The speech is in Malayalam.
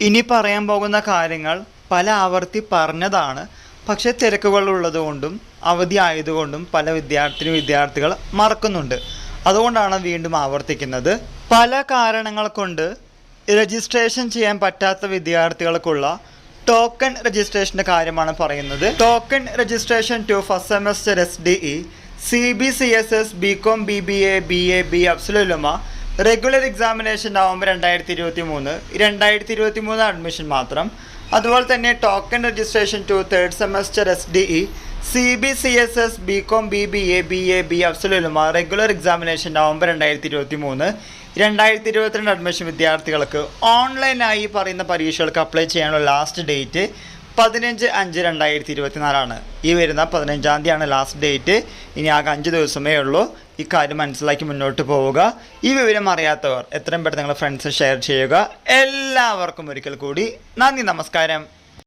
ഇനി പറയാൻ പോകുന്ന കാര്യങ്ങൾ പല ആവർത്തി പറഞ്ഞതാണ്. പക്ഷേ തിരക്കുകൾ ഉള്ളതുകൊണ്ടും അവധി ആയതുകൊണ്ടും പല വിദ്യാർത്ഥികൾ മറക്കുന്നുണ്ട്. അതുകൊണ്ടാണ് വീണ്ടും ആവർത്തിക്കുന്നത്. പല കാരണങ്ങൾ കൊണ്ട് രജിസ്ട്രേഷൻ ചെയ്യാൻ പറ്റാത്ത വിദ്യാർത്ഥികൾക്കുള്ള ടോക്കൺ രജിസ്ട്രേഷൻ്റെ കാര്യമാണ് പറയുന്നത്. Token registration to first semester SDE, CBCSS, BCom, BBA, BA, B, അഫ്സലുലുമ റെഗുലർ എക്സാമിനേഷൻ നവംബർ 2023 അഡ്മിഷൻ മാത്രം. അതുപോലെ തന്നെ token registration to third semester SDE, CBCSS, BCom, BBA, BA, B, അഫ്സലുലുമ റെഗുലർ എക്സാമിനേഷൻ നവംബർ 2022 അഡ്മിഷൻ വിദ്യാർത്ഥികൾക്ക് ഓൺലൈനായി പറയുന്ന പരീക്ഷകൾക്ക് അപ്ലൈ ചെയ്യാനുള്ള ലാസ്റ്റ് ഡേറ്റ് 15/5/2024 ഈ വരുന്ന 15-ാം തീയതിയാണ് ലാസ്റ്റ് ഡേറ്റ്. ഇനി ആകെ 5 ദിവസമേ ഉള്ളൂ. ഇക്കാര്യം മനസ്സിലാക്കി മുന്നോട്ട് പോവുക. ഈ വിവരം അറിയാത്തവർ എത്രയും പെട്ടെന്ന് നിങ്ങളുടെ ഫ്രണ്ട്സ് ഷെയർ ചെയ്യുക. എല്ലാവർക്കും ഒരിക്കൽ കൂടി നന്ദി, നമസ്കാരം.